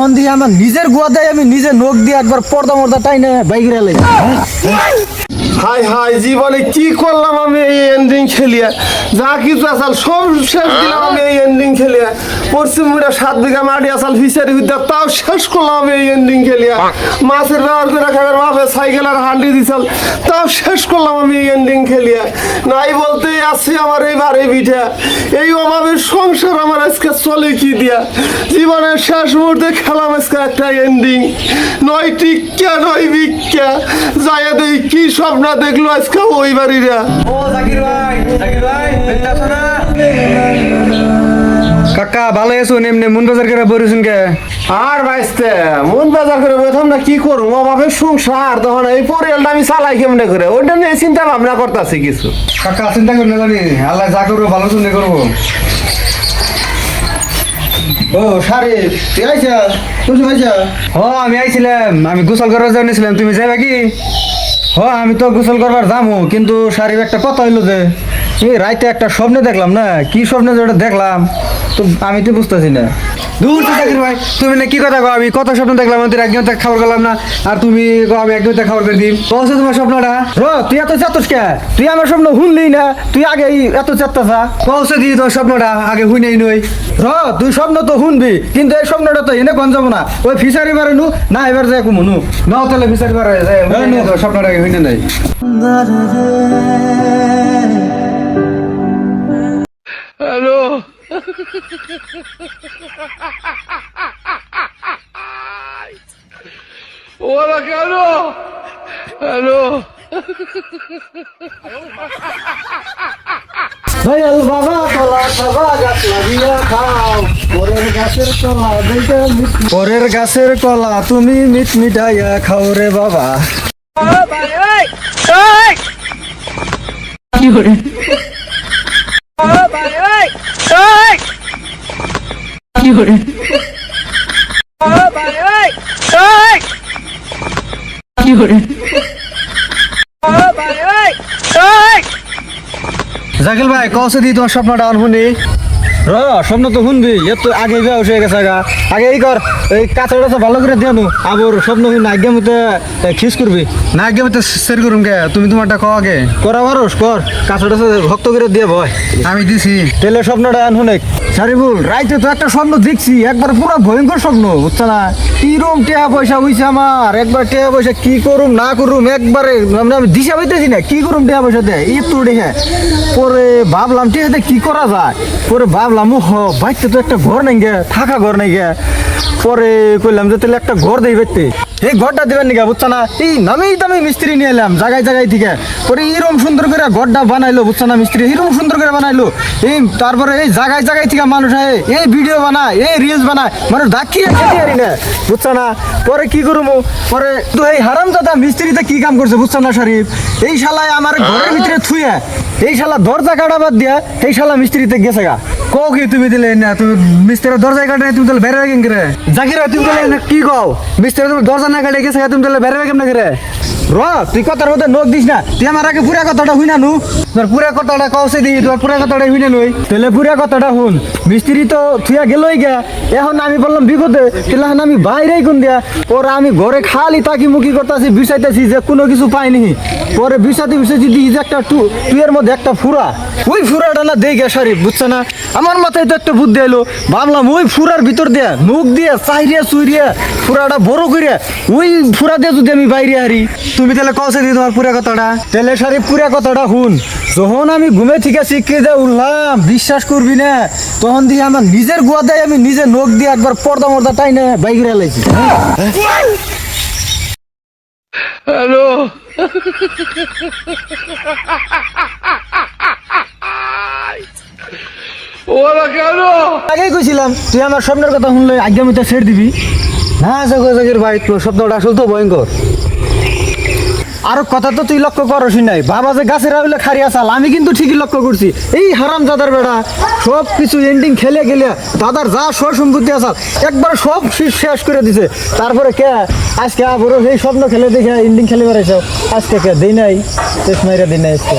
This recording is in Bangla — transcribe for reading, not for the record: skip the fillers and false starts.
ফোন দিয়ে আমার নিজের গুয়া দেয়, আমি নিজে নখ দিয়ে একবার পর্দা মর্দা টাইনে বাইরে এলাই। হাই হাই জীবনে কি করলাম আমি এই এন্ডিং খেলিয়া, যা কিছু আসাল সব শেষ দিলাম আমি এই এন্ডিং খেলিয়া। পশ্চিম মুড়া 7 বিঘা মাটি আসাল ফিশারি বিদ্যা, তাও শেষ করলাম আমি এই এন্ডিং খেলিয়া। মাছের ব্যবহার করে খাবার বাপে সাইকেল আর হান্ডি দিছাল, তাও শেষ করলাম আমি এই এন্ডিং খেলিয়া। নাই বলতে আছে আমার এই বারে পিঠা, এই অভাবের সংসার আমার আজকে চলে কি দিয়া। জীবনের শেষ মুহূর্তে খেলাম আজকে একটা এন্ডিং, নয় টিক্কা নয় ভিক্ষা, যাইয়া দেই কি স্বপ্ন দেখলো আজকে ওই বাড়িরা। ও জাকির ভাই, জাকির ভাই, বেঁচে আছো না? কাকা ভালো আছো? এমনি মন বাজার করে বসেছেন কে? আর ভাইস্তে মন বাজার করে প্রথম না কি করবো, অভাবের সংসার, তখন এই পরিয়ালটা আমি চালাই কেমনে করে ওইটা নিয়ে চিন্তা ভাবনা করতেছি কিছু। কাকা চিন্তা করেন না, জানি আল্লাহ যা করবো ভালো জন্য করবো। ও শারিফ, তুই আইছা? তুমি আইছা? ও আমি আইছিলাম, আমি গোসল করার জন্য ছিলাম। তুমি যাইবা কি? ও আমি তো গোসল করবার যাবো, কিন্তু শারিফ একটা কথা হইলো যে এই রাইতে একটা স্বপ্নে দেখলাম না, কি স্বপ্নে যেটা দেখলাম তো আমি তো বুঝতেছি না। দূর তো জাকির ভাই, তুমি না কি কথা কও? আমি কত স্বপ্ন দেখলাম, তোর একদিন তো খাবার করলাম না, আর তুমি আমি একদিন তো খাবার করে দিই। বলছো তোমার স্বপ্নটা তুই এত চাতস কে? তুই আমার স্বপ্ন শুনলি না, তুই আগে এত চাত্তাসা পৌঁছে দিই তোর স্বপ্নটা আগে হুই নেই নই। তুই স্বপ্ন তো শুনবি, কিন্তু এই স্বপ্নটা তো এনে কোন যাবো না, ওই ফিসারি বারে নু না, এবার যাই কুমনু না, তাহলে ফিসারি বারে যায় স্বপ্নটা আগে হুই নেই। হ্যালো ওরা কেন? হ্যালো বাবা কলা বাবা গাছ লাগিয়া খাও, পরের গাছের কলা দেখে পরের গাছের কলা তুমি মিট মিটাইয়া খাও রে বাবা। কি করে কি করে কি করে জাকিল ভাই কৌশে দিই তোমার স্বপ্নটা শুনি। স্বপ্ন তো শুনবি, এর তো আগে বেশ হয়ে গেছে গা। আগে এই কর, এই কাঁচাটা ভালো করে দিয়ে নু, আবার স্বপ্ন শুনি আগে মতো খিস করবি না, আগে মতো সের করুম গে। তুমি তোমারটা কও আগে করা পারোস কর, কাঁচাটা ভক্ত করে দিয়ে ভয় আমি দিছি। তেলে স্বপ্নটা শুনে সারিবুল, রাইতে তো একটা স্বপ্ন দেখছি, একবার পুরো ভয়ঙ্কর স্বপ্ন, বুঝছো না? কিরম টেহা পয়সা হইছে আমার, একবার টেহা পয়সা কি করুম না করুম একবারে আমি দিশা পাইতেছি না, কি করুম টেহা পয়সা দেয় একটু টেহা। পরে ভাবলাম টেহাতে কি করা যায়, পরে ভাবলাম ও বাইতে তো একটা ঘর নেই গে, থাকা ঘর নেই গে। পরে কইলাম যে তাহলে একটা ঘর দেই বাইতে, এই ঘরটা দিবেন নিগা, বুঝছো না? এই নামেই দামি মিস্ত্রি নিয়ে এলাম জায়গায় জায়গায় থেকে, পরে এরম সুন্দর করে ঘরটা বানাইলো, বুঝছো না? মিস্ত্রি এরম সুন্দর করে বানাইলো। এই তারপরে এই জায়গায় জায়গায় থেকে মানুষ এই ভিডিও বানায়, এই রিলস বানায়, মানুষ ডাকিয়ে খেতে পারি না, বুঝছো না? পরে কি করবো, পরে তো এই হারামজাদা মিস্ত্রিতে কি কাম করছে, বুঝছো না শরীফ? এই শালায় আমার ঘরের ভিতরে থুয়ে এই শালা দরজা কাটা বাদ দিয়া এই শালা মিস্ত্রিতে গেছে গা। কও কি তুমি দিলে না, তুমি মিস্ত্রির দরজা কাটে তুমি তাহলে বেড়ে কেন করে? জাকির তুমি তাহলে কি কও, মিস্ত্রি তুমি দরজা না কাটে গেছে তুমি তাহলে বেড়ে কেমন করে? তুই কথার মধ্যে নোখ দিস না, তুই আমার আগে পুরা কথাটা শুই না নু, তোর পুরা কথাটা কওছে দি, তোর পুরা কথাটা শুই না নই, তাহলে পুরা কথাটা শুন। মিস্ত্রি তো থুয়া গেলই গা, এখন আমি বললাম বিপদে, তাহলে এখন আমি বাইরেই কোন দিয়া, ওরা আমি ঘরে খালি তাকি মুখি করতেছি, বিষাইতেছি যে কোনো কিছু পাইনি। পরে বিষাতে বিষাইতে দিই যে একটা টুয়ের মধ্যে একটা ফুরা, ওই ফুরাটা না দেই গে শরীফ, বুঝছো না? আমার মাথায় তো একটা বুদ্ধি এলো, ভাবলাম ওই ফুরার ভিতর দিয়া মুখ দিয়ে চাইরিয়া চুইরিয়া ফুরাটা বড় করিয়া ওই ফুরা দিয়ে যদি আমি বাইরে হারি। তুমি তাহলে কৌশে দিই তোমার পুরা কথাটা, তাহলে শরীফ পুরা কথাটা শুন। যখন আমি ঘুমে থেকে শিখে দিয়ে উঠলাম, বিশ্বাস করবি না, তখন দিয়ে আমার নিজের গুয়া দেয়, আমি নিজে নখ দিয়ে একবার পর্দা মর্দা টাইনে বাইরে এলাইছি। হ্যালো ওরা কেন? আগেই কইছিলাম তুই আমার স্বপ্নের কথা শুনলে আগে আমি তো ছেড়ে দিবি না। জাকির ভাই তোর স্বপ্নটা আসল তো ভয়ঙ্কর। আরো কথা তো তুই লক্ষ্য করস নাই, বাবা যে গাছের হইলে খারিয়া চাল, আমি কিন্তু ঠিকই লক্ষ্য করছি। এই হারাম দাদার বেড়া সব কিছু এন্ডিং খেলে গেলে দাদার যা সব সম্পত্তি আসাল একবার সব শেষ করে দিছে। তারপরে কে আজকে আবারও সেই স্বপ্ন খেলে দেখে এন্ডিং খেলে বেড়াইছ, আজকে কে দেই নাই শেষ মাইরা দিই নাই আজকে।